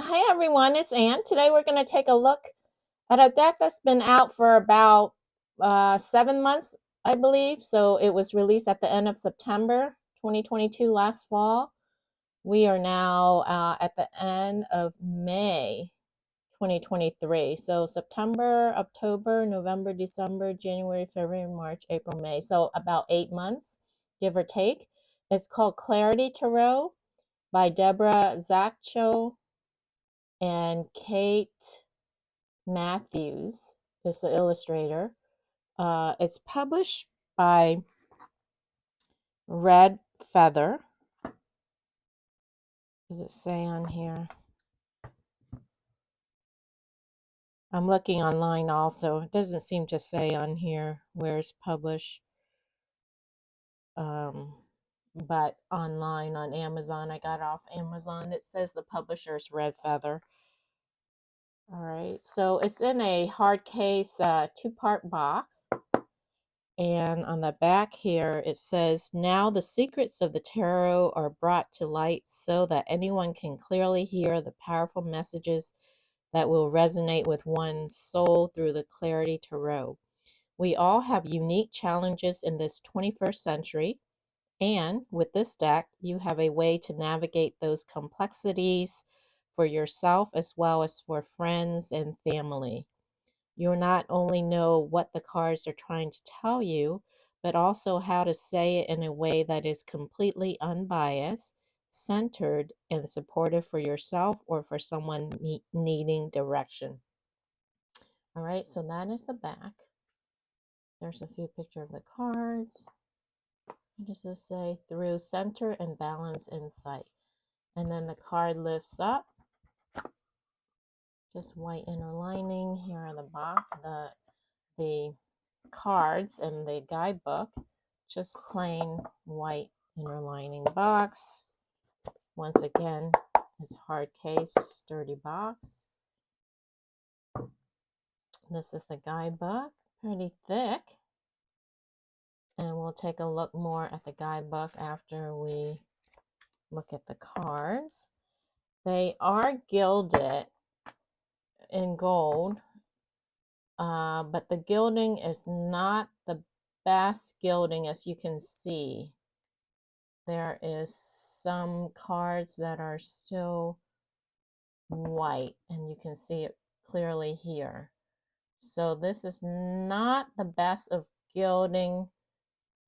Hi everyone, it's Ann. Today we're going to take a look at a deck that's been out for about 7 months, I believe. So it was released at the end of September 2022, last fall. We are now at the end of May 2023. So September, October, November, December, January, February, March, April, May. So about 8 months, give or take. It's called Clarity Tarot by Debra, Zachau, and Kait Matthews is the illustrator. It's published by Red Feather. Does it say on here? I'm looking online also. It doesn't seem to say on here where it's published. But online on Amazon, I got it off Amazon. It says the publisher is Red Feather. All right, so it's in a hard case 2-part box. And on the back here, it says, now the secrets of the tarot are brought to light so that anyone can clearly hear the powerful messages that will resonate with one's soul through the Clarity Tarot. We all have unique challenges in this 21st century, and with this deck, you have a way to navigate those complexities for yourself as well as for friends and family. You'll not only know what the cards are trying to tell you, but also how to say it in a way that is completely unbiased, centered, and supportive for yourself or for someone needing direction. All right, so that is the back. There's a few pictures of the cards. What does this say? Through center and balance insight. And then the card lifts up. Just white inner lining here on the box. The cards and the guidebook, just plain white inner lining box. Once again, it's hard case, sturdy box. This is the guidebook, pretty thick. And we'll take a look more at the guidebook after we look at the cards. They are gilded in gold, but the gilding is not the best gilding, as you can see. There is some cards that are still white, and you can see it clearly here. So this is not the best of gilding.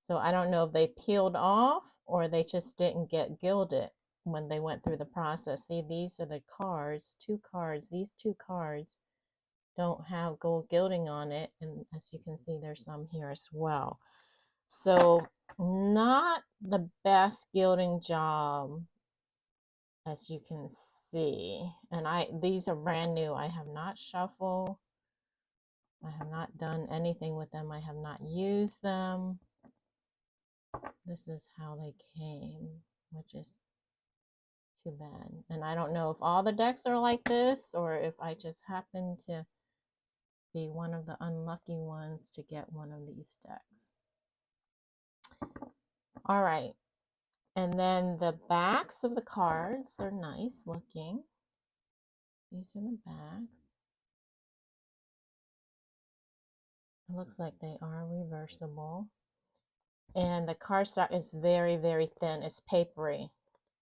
So I don't know if they peeled off or they just didn't get gilded when they went through the process. See, these are the cards, 2 cards. These 2 cards don't have gold gilding on it, and as you can see, there's some here as well. So not the best gilding job, as you can see. And these are brand new. I have not shuffled. I have not done anything with them. I have not used them. This is how they came, which is too bad. And I don't know if all the decks are like this or if I just happen to be one of the unlucky ones to get one of these decks. All right. And then the backs of the cards are nice looking. These are the backs. It looks like they are reversible. And the cardstock is very, very thin. It's papery.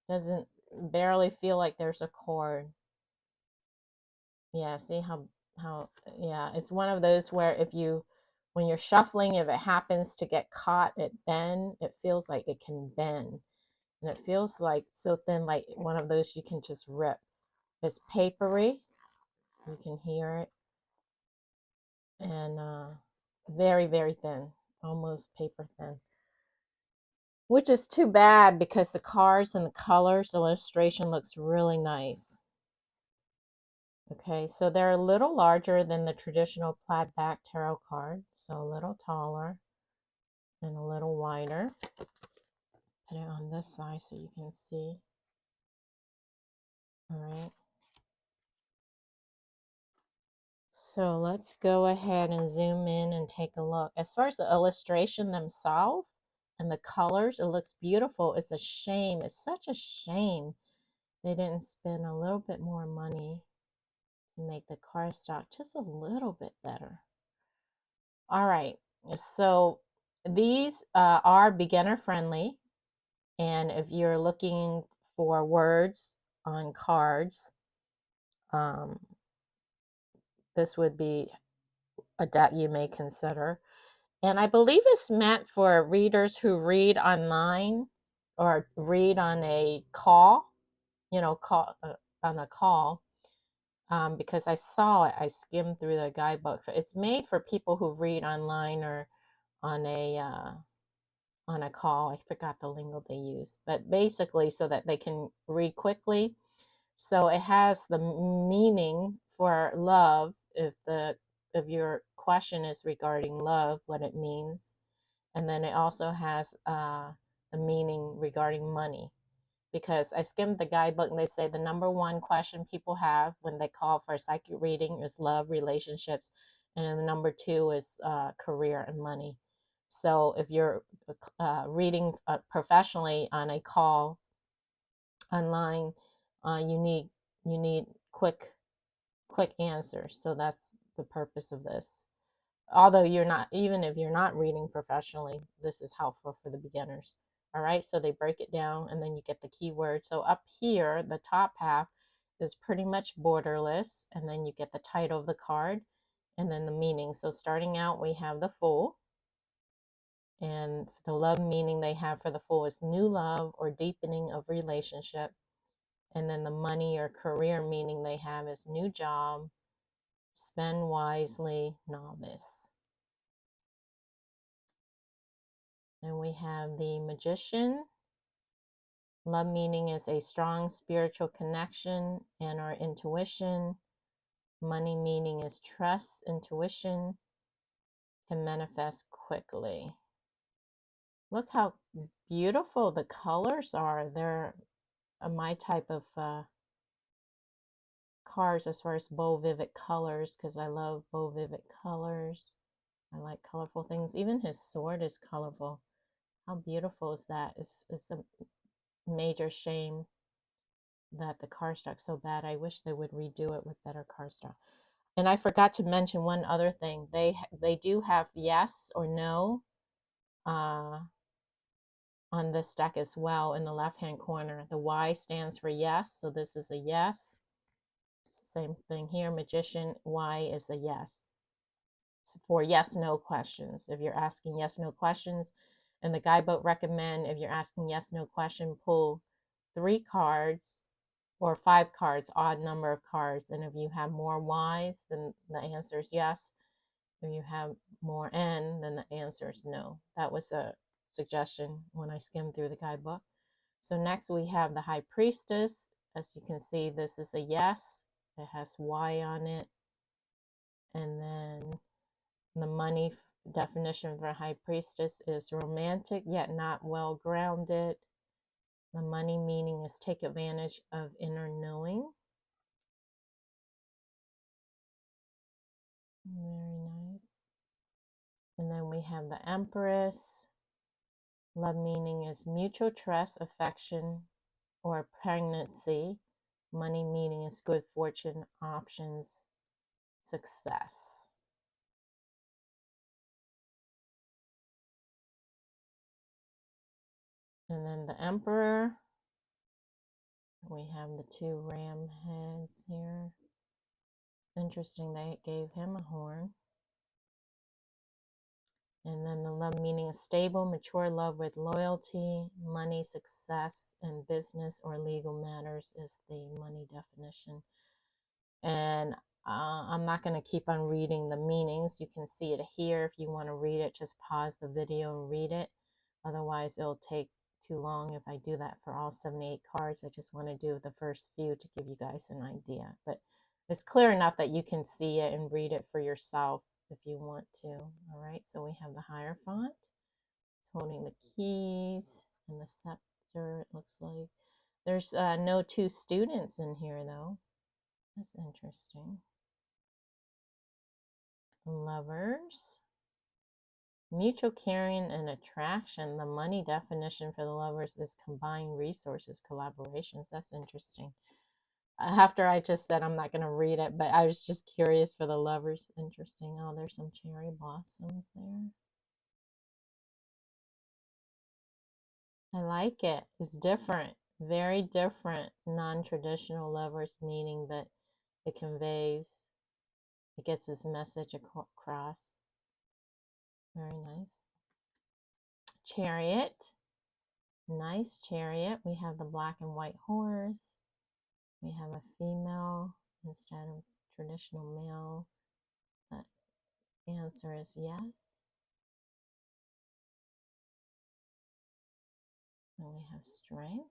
Doesn't barely feel like there's a cord. Yeah, see how yeah, it's one of those where when you're shuffling, if it happens to get caught, it feels like it can bend. And it feels like so thin, like one of those you can just rip. It's papery. You can hear it. And very, very thin, almost paper thin. Which is too bad because the cards and the colors, the illustration looks really nice. Okay, so they're a little larger than the traditional plaid back tarot card. So a little taller and a little wider. Put it on this side so you can see. All right. So let's go ahead and zoom in and take a look. As far as the illustration themselves and the colors, it looks beautiful. It's a shame. It's such a shame they didn't spend a little bit more money to make the cardstock just a little bit better. All right, so these are beginner friendly, and if you're looking for words on cards, this would be a deck you may consider. And I believe it's meant for readers who read online or read on a call, call on a call. Because I saw it, I skimmed through the guidebook. It's made for people who read online or on a call. I forgot the lingo they use, but basically so that they can read quickly. So it has the meaning for love if your question is regarding love, what it means, and then it also has the meaning regarding money. Because I skimmed the guidebook and they say the number one question people have when they call for a psychic reading is love, relationships, and then the number two is career and money. So if you're reading professionally on a call online, you need quick answers. So that's the purpose of this. Although you're not, even if you're not reading professionally, this is helpful for the beginners. All right, so they break it down and then you get the keyword. So up here, the top half is pretty much borderless, and then you get the title of the card and then the meaning. So starting out, we have the Fool, and the love meaning they have for the Fool is new love or deepening of relationship. And then the money or career meaning they have is new job, spend wisely, novice. And we have the Magician. Love meaning is a strong spiritual connection and our intuition. Money meaning is trust, intuition, can manifest quickly. Look how beautiful the colors are. They're my type of cards as far as bold, vivid colors, because I love bold, vivid colors. I like colorful things. Even his sword is colorful. How beautiful is that? It's a major shame that the cardstock's so bad. I wish they would redo it with better cardstock. And I forgot to mention one other thing. They do have yes or no on this deck as well in the left-hand corner. The Y stands for yes, so this is a yes. It's the same thing here. Magician, Y is a yes. So for yes/no questions. If you're asking yes/no questions, and the guidebook recommend if you're asking yes/no question, pull 3 cards or 5 cards, odd number of cards. And if you have more Y's, then the answer is yes. If you have more N, then the answer is no. That was a suggestion when I skimmed through the guidebook. So next we have the High Priestess. As you can see, this is a yes. It has Y on it. And then the money definition for High Priestess is romantic yet not well grounded. The money meaning is take advantage of inner knowing. Very nice. And then we have the Empress. Love meaning is mutual trust, affection, or pregnancy. Money meaning is good fortune, options, success. And then the Emperor. We have the 2 ram heads here. Interesting they gave him a horn. And then the love meaning is stable, mature love with loyalty, money, success, and business or legal matters is the money definition. And I'm not going to keep on reading the meanings. You can see it here. If you want to read it, just pause the video and read it. Otherwise, it'll take too long if I do that for all 78 cards. I just want to do the first few to give you guys an idea. But it's clear enough that you can see it and read it for yourself if you want to. All right, so we have the Hierophant. It's holding the keys and the scepter, it looks like. There's no 2 students in here, though. That's interesting. Lovers. Mutual caring and attraction. The money definition for the lovers is combined resources, collaborations. That's interesting. After I just said I'm not going to read it, but I was just curious for the lovers. Interesting. Oh, there's some cherry blossoms there. I like it. It's different. Very different. Non-traditional lovers, meaning that it conveys, it gets its message across. Very nice. Chariot. Nice chariot. We have the black and white horse. We have a female instead of traditional male. The answer is yes. And we have strength.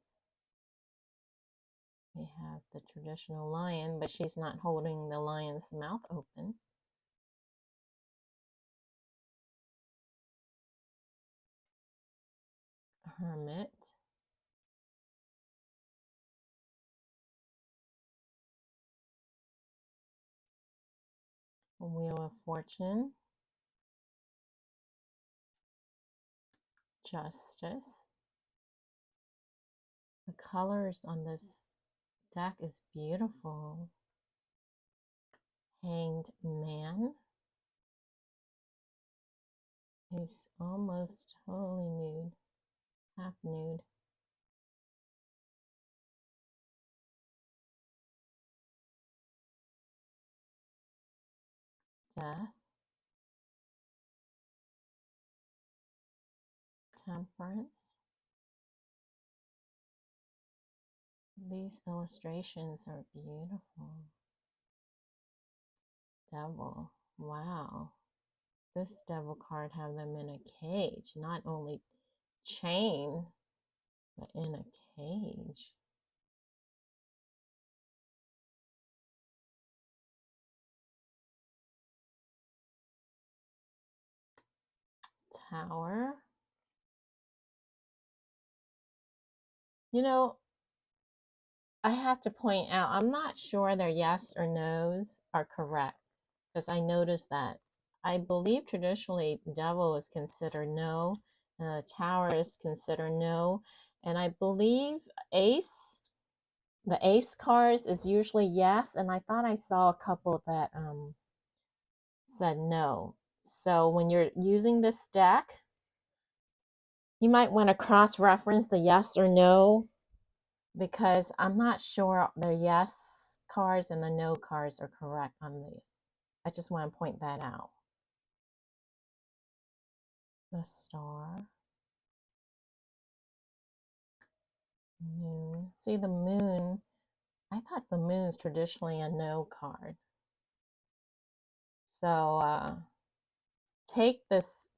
We have the traditional lion, but she's not holding the lion's mouth open. Hermit. Wheel of Fortune. Justice. The colors on this deck is beautiful. Hanged Man. He's almost totally nude, half nude. Death. Temperance. These illustrations are beautiful. Devil. Wow. This devil card have them in a cage. Not only chain, but in a cage. Tower. You know, I have to point out, I'm not sure their yes or no's are correct, because I noticed that. I believe traditionally devil is considered no, and the tower is considered no, and I believe ace, the ace cards is usually yes, and I thought I saw a couple that said no. So when you're using this deck, you might want to cross-reference the yes or no, because I'm not sure the yes cards and the no cards are correct on this. I just want to point that out. The star. Moon. See, the moon, I thought the moon is traditionally a no card. So take this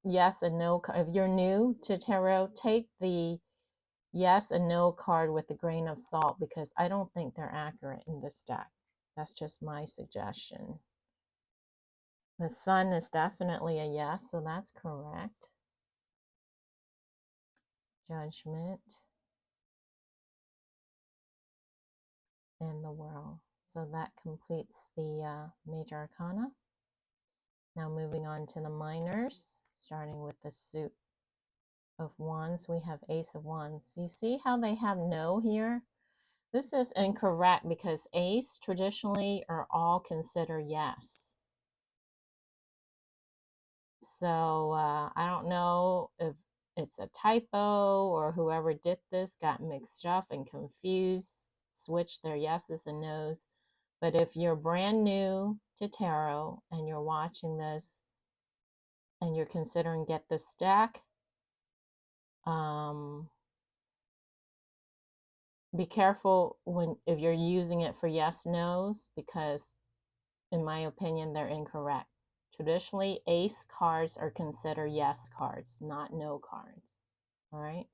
yes and no card. If you're new to tarot, take the yes and no card with a grain of salt, because I don't think they're accurate in this deck. That's just my suggestion. The sun is definitely a yes, so that's correct. Judgment and the world. So that completes the major arcana. Now moving on to the minors, starting with the suit of wands, we have ace of wands. You see how they have no here? This is incorrect because ace traditionally are all considered yes. So I don't know if it's a typo or whoever did this got mixed up and confused, switched their yeses and nos. But if you're brand new to tarot and you're watching this and you're considering get this deck, be careful if you're using it for yes nos, because in my opinion they're incorrect. Traditionally, ace cards are considered yes cards, not no cards. All right.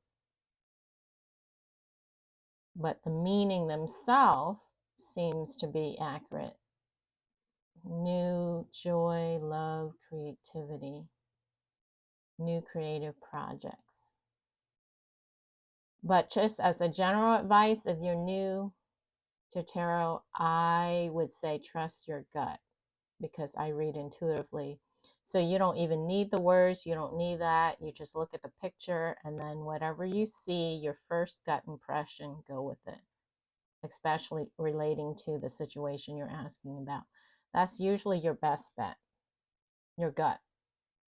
But the meaning themselves seems to be accurate. New joy, love, creativity, new creative projects. But just as a general advice, if you're new to tarot, I would say trust your gut, because I read intuitively. So you don't even need the words, you don't need that. You just look at the picture, and then whatever you see, your first gut impression, go with it, especially relating to the situation you're asking about. That's usually your best bet, your gut.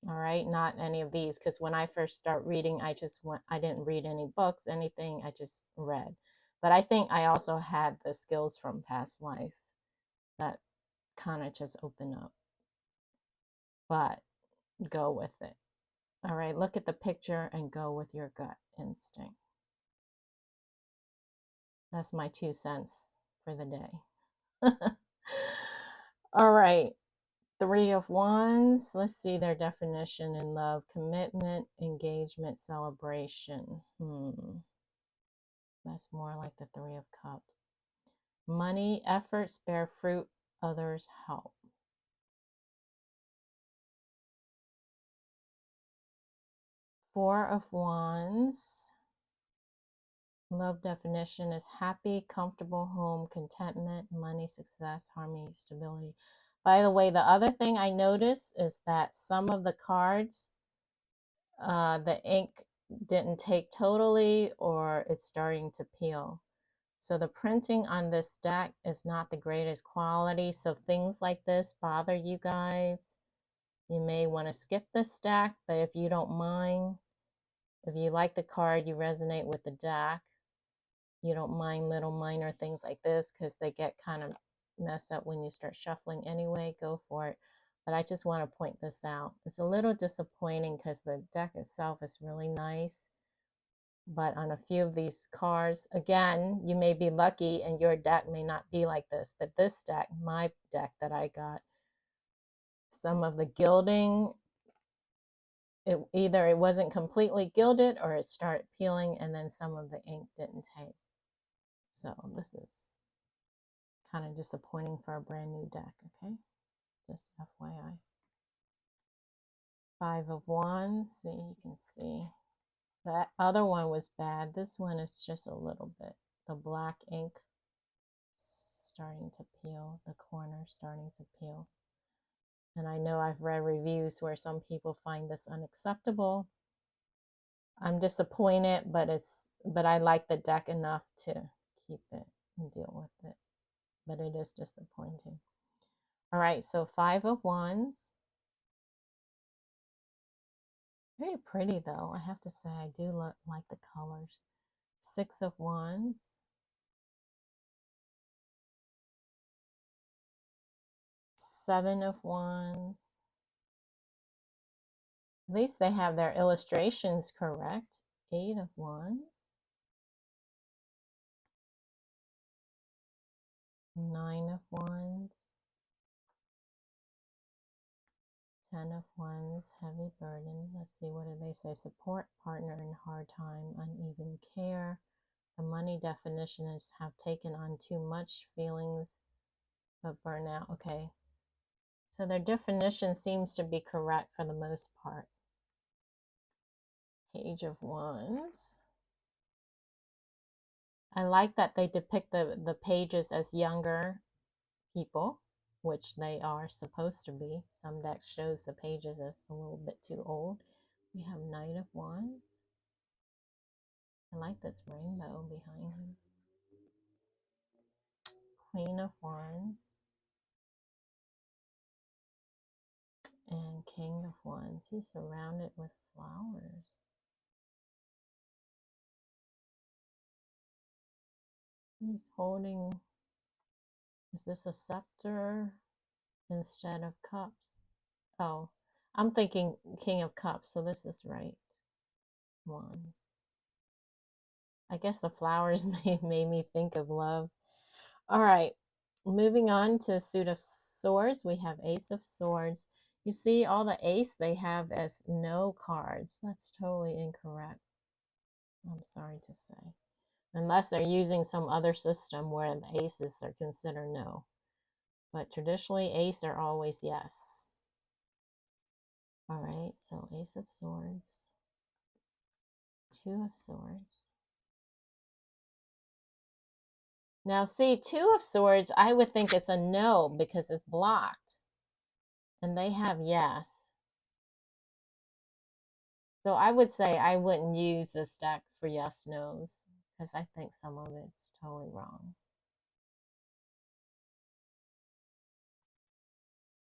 All right, not any of these, because when I first start reading, I didn't read any books, anything, I just read. But I think I also had the skills from past life that kind of just open up. But go with it. All right, look at the picture and go with your gut instinct. That's my 2 cents for the day. All right, 3 of Wands. Let's see their definition in love: commitment, engagement, celebration. That's more like the 3 of Cups. Money, efforts bear fruit, others help. 4 of Wands. Love definition is happy, comfortable home, contentment, money, success, harmony, stability. By the way, the other thing I noticed is that some of the cards, the ink didn't take totally, or it's starting to peel. So the printing on this deck is not the greatest quality. So if things like this bother you guys, you may want to skip this deck. But if you don't mind, if you like the card, you resonate with the deck, you don't mind little minor things like this because they get kind of messed up when you start shuffling anyway, go for it. But I just want to point this out. It's a little disappointing because the deck itself is really nice. But on a few of these cards, again, you may be lucky and your deck may not be like this. But this deck, my deck that I got, some of the gilding, either it wasn't completely gilded or it started peeling, and then some of the ink didn't take. So this is kind of disappointing for a brand new deck, okay? Just FYI. 5 of Wands, see, you can see. That other one was bad. This one is just a little bit. The black ink starting to peel, the corner starting to peel. And I know I've read reviews where some people find this unacceptable. I'm disappointed, but I like the deck enough to keep it and deal with it. But it is disappointing. All right, so 5 of Wands. Very pretty though, I have to say. I do like the colors. 6 of Wands. 7 of Wands. At least they have their illustrations correct. 8 of Wands. 9 of Wands. 10 of Wands, heavy burden. Let's see, what do they say? Support partner in hard time, uneven care. The money definition is have taken on too much, feelings of burnout. Okay. So their definition seems to be correct for the most part. Page of Wands. I like that they depict the pages as younger people, which they are supposed to be. Some decks shows the pages as a little bit too old. We have Knight of Wands. I like this rainbow behind him. Queen of Wands. And King of Wands. He's surrounded with flowers. He's holding, is this a scepter instead of cups? Oh, I'm thinking King of Cups, so this is right. Wands. I guess the flowers made me think of love. All right, moving on to Suit of Swords, we have Ace of Swords. You see all the ace they have as no cards. That's totally incorrect, I'm sorry to say. Unless they're using some other system where the aces are considered no. But traditionally, ace are always yes. All right, so Ace of Swords. 2 of Swords. Now see, 2 of Swords, I would think it's a no because it's blocked. And they have yes. So I would say I wouldn't use this deck for yes, no's, because I think some of it's totally wrong.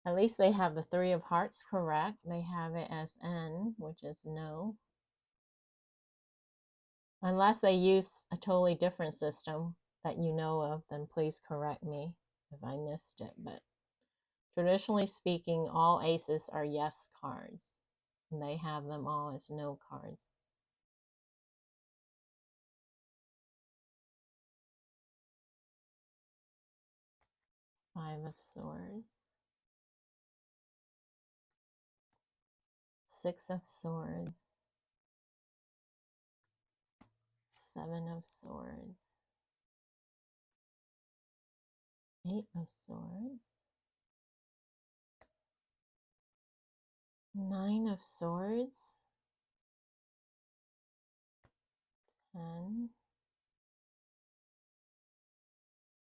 At least they have the 3 of hearts correct. They have it as N, which is no. Unless they use a totally different system that you know of, then please correct me if I missed it. But traditionally speaking, all aces are yes cards, and they have them all as no cards. Five of Swords. Six of Swords. Seven of Swords. Eight of Swords. Nine of Swords. 10.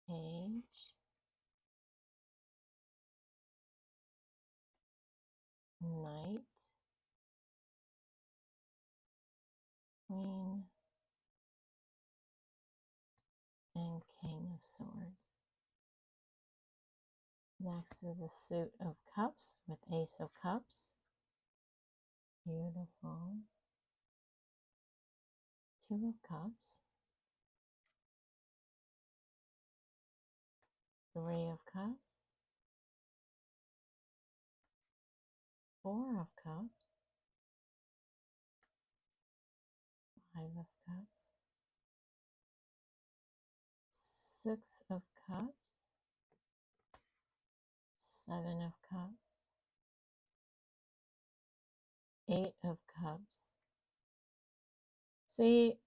Page. Knight. Queen. And King of Swords. Next is the suit of cups with Ace of Cups. Beautiful. Two of Cups. Three of Cups. Four of Cups. Five of Cups. Six of Cups. Seven of Cups. Eight of Cups. See,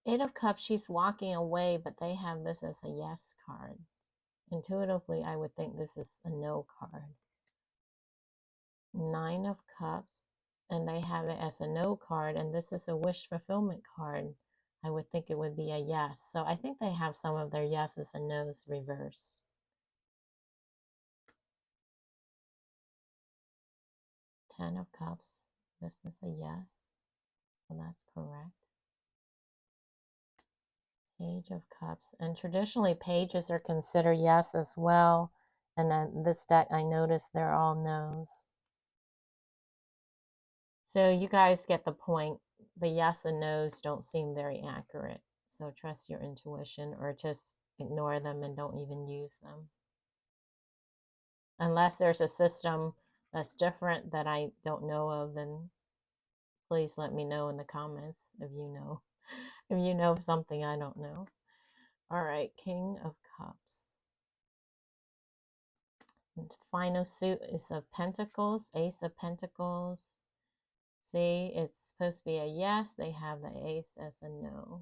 Eight of Cups, she's walking away, but they have this as a yes card. Intuitively, I would think this is a no card. Nine of Cups, and they have it as a no card, and this is a wish fulfillment card. I would think it would be a yes. So I think they have some of their yeses and nos reversed. Ten of Cups, this is a yes, so that's correct. Page of Cups, and traditionally pages are considered yes as well, and then this deck I noticed they're all no's. So you guys get the point. The yes and no's don't seem very accurate, so trust your intuition or just ignore them and don't even use them. Unless there's a system that's different that I don't know of, then please let me know in the comments if you know. If you know something I don't know. All right, King of Cups. And final suit is of Pentacles, Ace of Pentacles. See, it's supposed to be a yes. They have the ace as a no.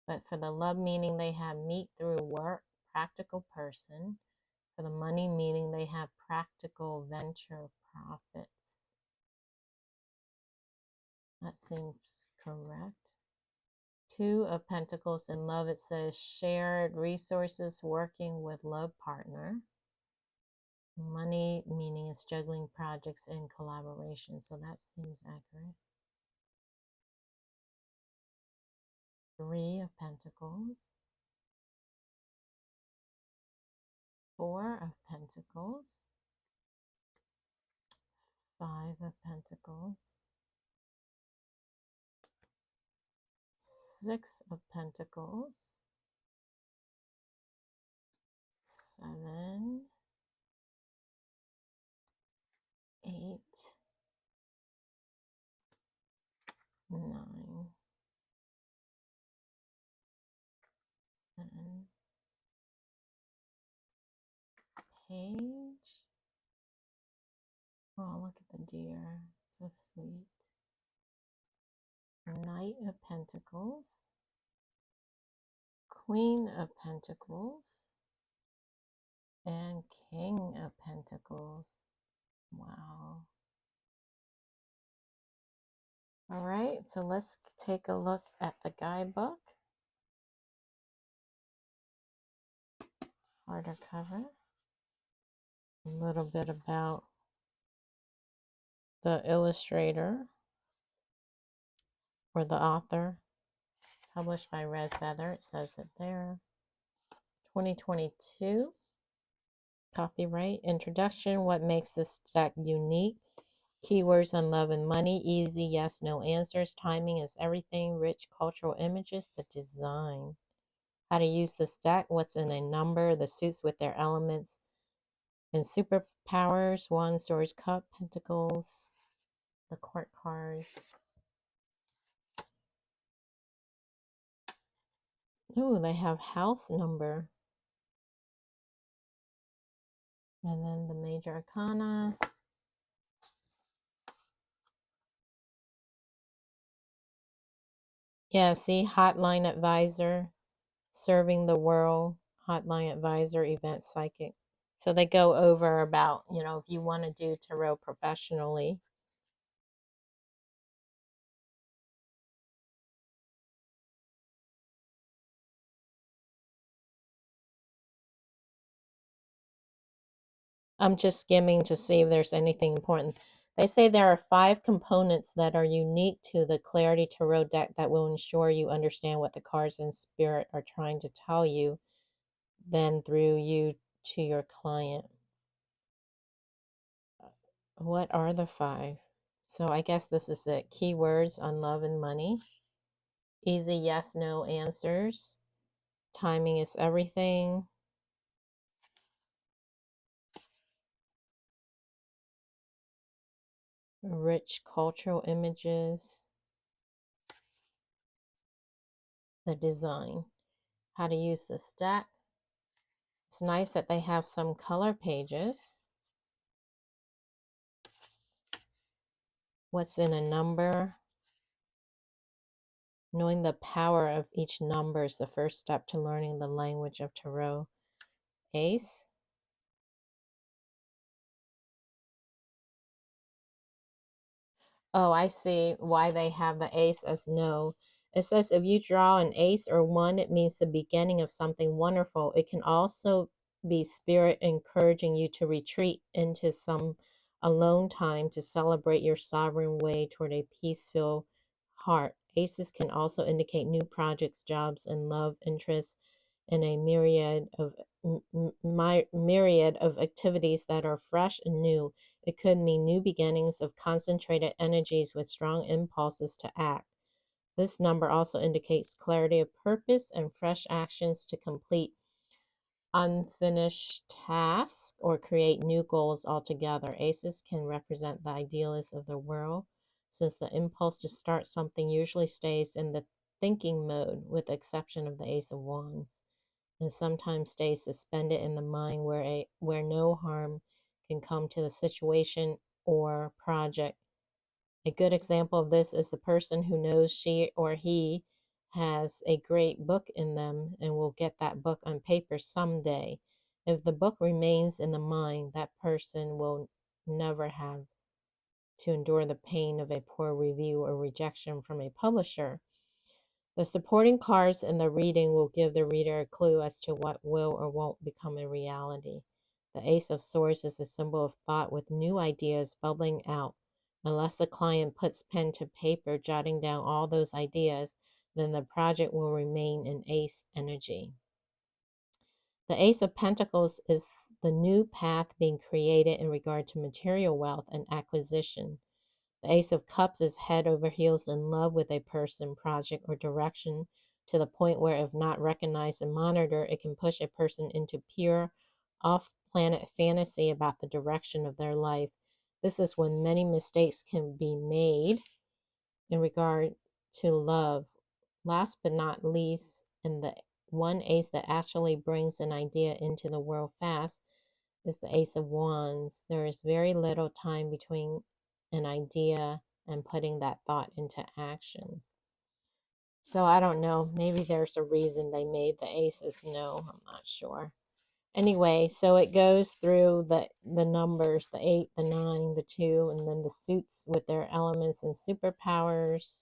But for the love meaning, they have meet through work, practical person. For the money meaning, they have practical venture profits. That seems correct. Two of Pentacles in love, it says shared resources, working with love partner. Money meaning is juggling projects in collaboration, so that seems accurate. Three of Pentacles. Four of Pentacles. Five of Pentacles. Six of Pentacles. Seven. Eight. Nine. 10. Page. Oh, look at the deer. So sweet. Knight of Pentacles. Queen of Pentacles. And King of Pentacles. Wow. All right, so let's take a look at the guidebook. Harder cover. A little bit about the illustrator or the author. Published by Red Feather. It says it there. 2022. Copyright. Introduction. What makes this deck unique? Keywords on love and money. Easy yes, no answers. Timing is everything. Rich cultural images. The design. How to use this deck. What's in a number. The suits with their elements and superpowers. One, Swords, Cup, Pentacles. The court cards. Ooh, they have house number. And then the major arcana. Yeah, see, hotline advisor, serving the world, hotline advisor, event psychic. So they go over about, if you want to do tarot professionally. I'm just skimming to see if there's anything important. They say there are 5 components that are unique to the Clarity Tarot deck that will ensure you understand what the cards and spirit are trying to tell you, then through you to your client. What are the 5? So I guess this is it. Keywords on love and money. Easy yes, no answers. Timing is everything. Rich cultural images. The design. How to use this deck. It's nice that they have some color pages. What's in a number? Knowing the power of each number is the first step to learning the language of tarot. Ace. Oh, I see why they have the ace as no. It says if you draw an ace or 1, it means the beginning of something wonderful. It can also be spirit encouraging you to retreat into some alone time to celebrate your sovereign way toward a peaceful heart. Aces can also indicate new projects, jobs, and love interests in a myriad of activities that are fresh and new. It could mean new beginnings of concentrated energies with strong impulses to act. This number also indicates clarity of purpose and fresh actions to complete unfinished tasks or create new goals altogether. Aces can represent the idealists of the world, since the impulse to start something usually stays in the thinking mode, with the exception of the Ace of Wands, and sometimes stays suspended in the mind where no harm can come to the situation or project. A good example of this is the person who knows she or he has a great book in them and will get that book on paper someday. If the book remains in the mind, that person will never have to endure the pain of a poor review or rejection from a publisher. The supporting cards in the reading will give the reader a clue as to what will or won't become a reality. The Ace of Swords is a symbol of thought with new ideas bubbling out. Unless the client puts pen to paper, jotting down all those ideas, then the project will remain in Ace energy. The Ace of Pentacles is the new path being created in regard to material wealth and acquisition. The Ace of Cups is head over heels in love with a person, project, or direction, to the point where, if not recognized and monitored, it can push a person into pure, off-planet fantasy about the direction of their life. This is when many mistakes can be made in regard to love. Last but not least, and the one ace that actually brings an idea into the world fast is the Ace of Wands. There is very little time between an idea and putting that thought into actions. So I don't know. Maybe there's a reason they made the aces no. I'm not sure. Anyway, so it goes through the numbers, the 8, the 9, the 2, and then the suits with their elements and superpowers.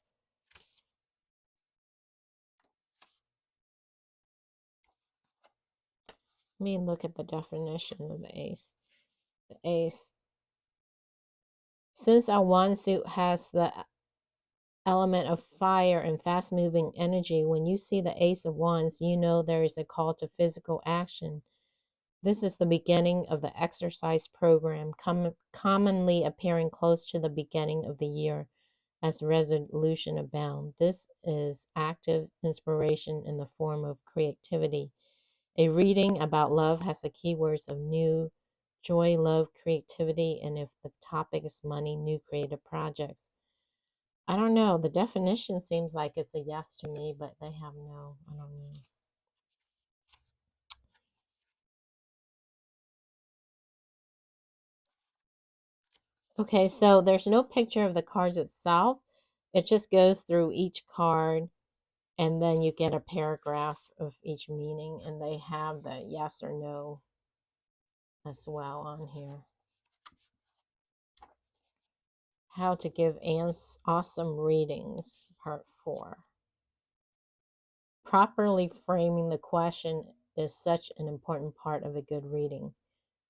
Let me look at the definition of the ace. The ace Since our wand suit has the element of fire and fast-moving energy, when you see the Ace of Wands, you know there is a call to physical action. This is the beginning of the exercise program, commonly appearing close to the beginning of the year as resolution abound. This is active inspiration in the form of creativity. A reading about love has the keywords of new, joy, love, creativity, and if the topic is money, new creative projects. I don't know. The definition seems like it's a yes to me, but they have no, I don't know. Okay, so there's no picture of the cards itself. It just goes through each card, and then you get a paragraph of each meaning, and they have the yes or no as well on here. How to give awesome readings, part 4. Properly framing the question is such an important part of a good reading.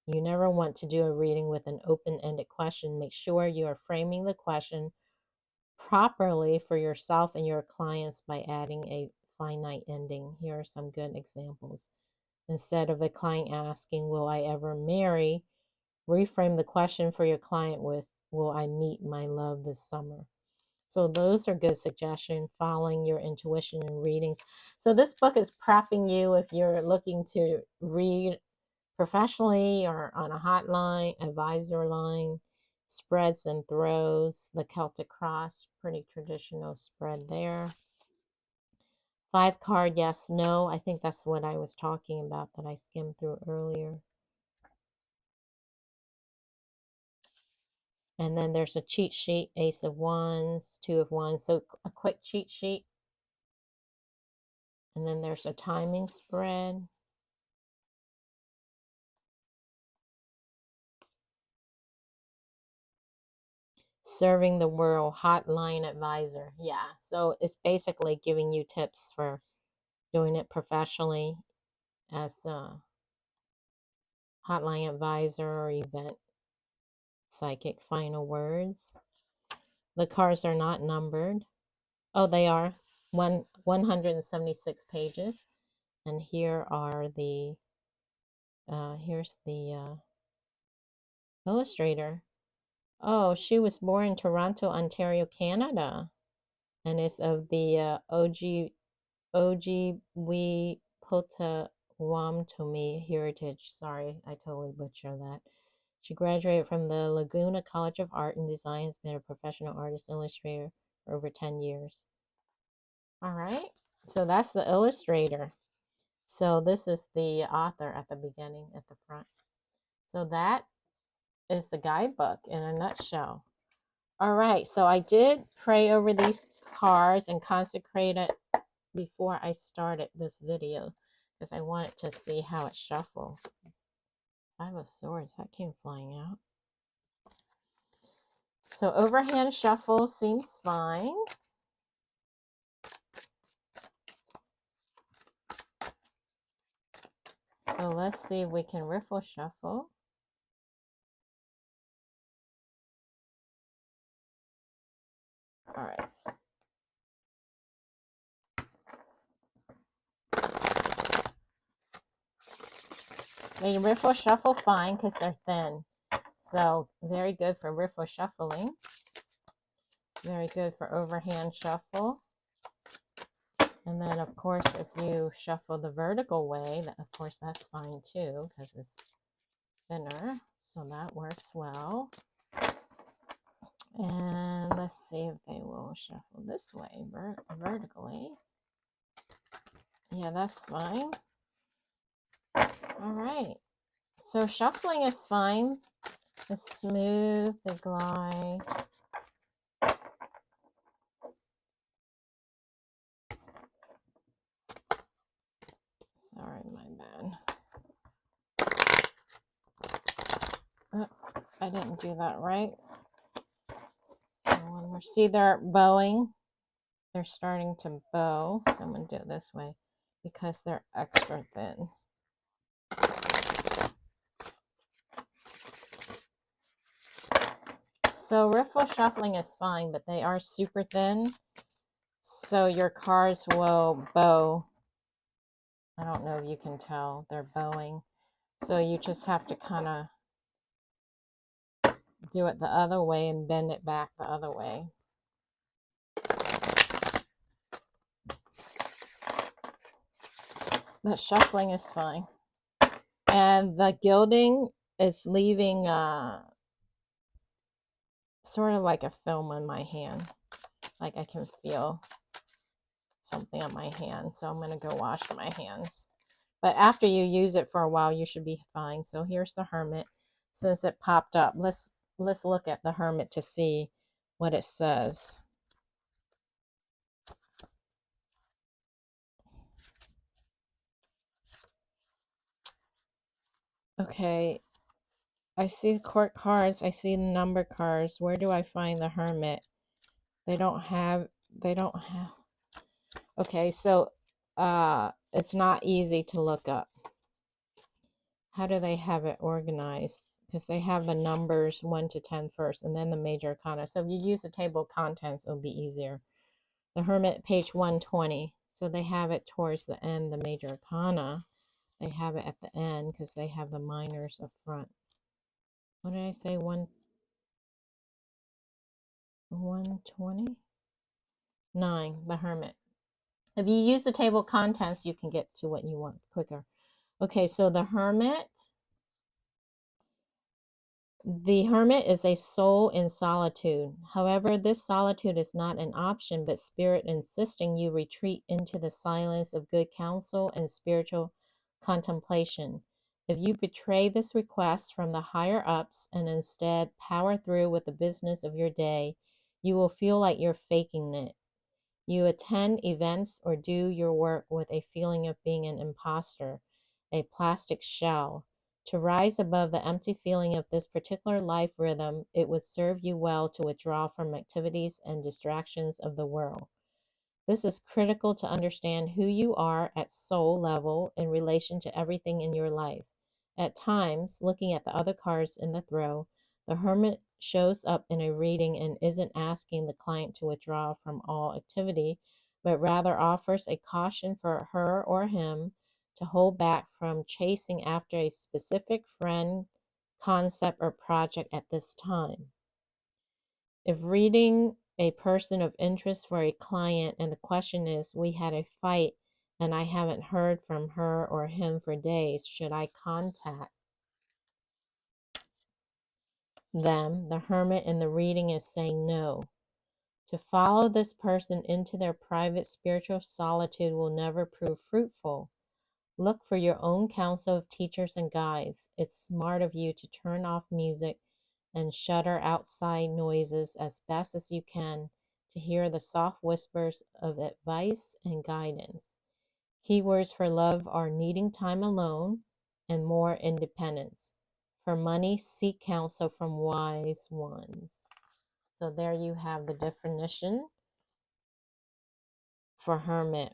You never want to do a reading with an open-ended question. Make sure you are framing the question properly for yourself and your clients by adding a finite ending. Here are some good examples. Instead of a client asking, will I ever marry? Reframe the question for your client with, will I meet my love this summer? So those are good suggestions, following your intuition and readings. So this book is prepping you if you're looking to read professionally or on a hotline, advisor line, spreads and throws, the Celtic cross, pretty traditional spread there. 5 card, yes, no. I think that's what I was talking about that I skimmed through earlier. And then there's a cheat sheet, Ace of Wands, 2 of Wands. So a quick cheat sheet. And then there's a timing spread. Serving the world, hotline advisor. Yeah, so it's basically giving you tips for doing it professionally as a hotline advisor or event psychic. Final words. The cards are not numbered. Oh, they are. 176 pages. And here are the, here's the illustrator. Oh, she was born in Toronto, Ontario, Canada. And is of the Ojibwe Potawatomi heritage. Sorry, I totally butchered that. She graduated from the Laguna College of Art and Design, has been a professional artist illustrator for over 10 years. All right, so that's the illustrator. So this is the author at the beginning, at the front. So that is the guidebook in a nutshell. All right, so I did pray over these cards and consecrate it before I started this video because I wanted to see how it shuffled. 5 of Swords, that came flying out. So overhand shuffle seems fine. So let's see if we can riffle shuffle. All right. They riffle shuffle fine because they're thin. So very good for riffle shuffling. Very good for overhand shuffle. And then, of course, if you shuffle the vertical way, of course, that's fine too because it's thinner. So that works well. And let's see if they will shuffle this way vertically. Yeah, that's fine. All right. So shuffling is fine. The smooth, the glide. Sorry, my bad. Oh, I didn't do that right. So when we see they're bowing, they're starting to bow. So I'm going to do it this way because they're extra thin. So riffle shuffling is fine, but they are super thin. So your cards will bow. I don't know if you can tell. They're bowing. So you just have to kind of do it the other way and bend it back the other way. But shuffling is fine. And the gilding is leaving sort of like a film on my hand. Like I can feel something on my hand. So I'm going to go wash my hands. But after you use it for a while, you should be fine. So here's the Hermit. Since it popped up, let's look at the Hermit to see what it says. Okay, I see the court cards. I see the number cards. Where do I find the Hermit? They don't have. Okay, so it's not easy to look up. How do they have it organized? Because they have the numbers 1 to 10 first, and then the major arcana. So if you use the table of contents, it'll be easier. The Hermit, page 120. So they have it towards the end, the major arcana. They have it at the end because they have the minors up front. What did I say? 120? 9, the Hermit. If you use the table of contents, you can get to what you want quicker. Okay, so the Hermit. The Hermit is a soul in solitude. However, this solitude is not an option, but spirit insisting you retreat into the silence of good counsel and spiritual contemplation. If you betray this request from the higher ups and instead power through with the business of your day, you will feel like you're faking it. You attend events or do your work with a feeling of being an imposter, a plastic shell. To rise above the empty feeling of this particular life rhythm, it would serve you well to withdraw from activities and distractions of the world. This is critical to understand who you are at soul level in relation to everything in your life. At times, looking at the other cards in the throw, the Hermit shows up in a reading and isn't asking the client to withdraw from all activity, but rather offers a caution for her or him to hold back from chasing after a specific friend, concept, or project at this time. If reading a person of interest for a client and the question is, we had a fight and I haven't heard from her or him for days, should I contact them? The Hermit in the reading is saying no. To follow this person into their private spiritual solitude will never prove fruitful. Look for your own counsel of teachers and guides. It's smart of you to turn off music and shutter outside noises as best as you can to hear the soft whispers of advice and guidance. Keywords for love are needing time alone and more independence. For money, seek counsel from wise ones. So there you have the definition for Hermit.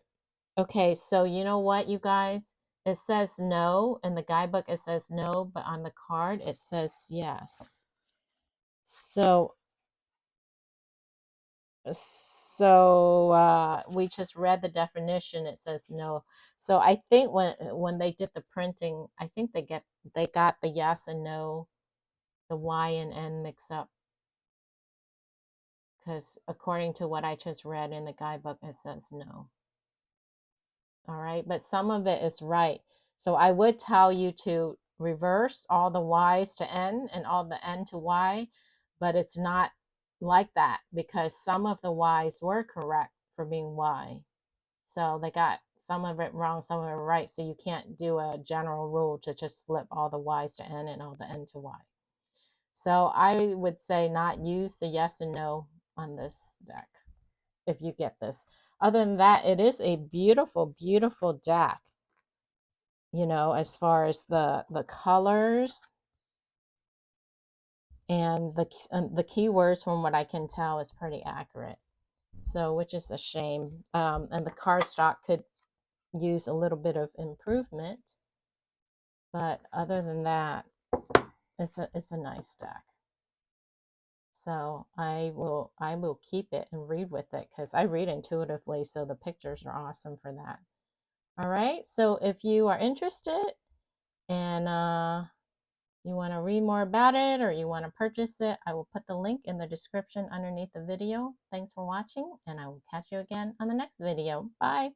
Okay, so you know what, you guys? It says no. In the guidebook, it says no, but on the card, it says yes. So we just read the definition. It says no. So I think when they did the printing, I think they got the yes and no, the Y and N mix up, because according to what I just read in the guidebook, it says no. All right, but some of it is right. So I would tell you to reverse all the Y's to N and all the N to Y, but it's not like that because some of the Y's were correct for being Y. So they got some of it wrong, some of it right. So you can't do a general rule to just flip all the Y's to N and all the N to Y. So I would say not use the yes and no on this deck if you get this. Other than that, it is a beautiful, beautiful deck. You know, as far as the colors and the keywords, from what I can tell, is pretty accurate. So, which is a shame. And the cardstock could use a little bit of improvement, but other than that, it's a nice deck. So I will keep it and read with it because I read intuitively, so the pictures are awesome for that. All right, so if you are interested and you want to read more about it or you want to purchase it, I will put the link in the description underneath the video. Thanks for watching, and I will catch you again on the next video. Bye.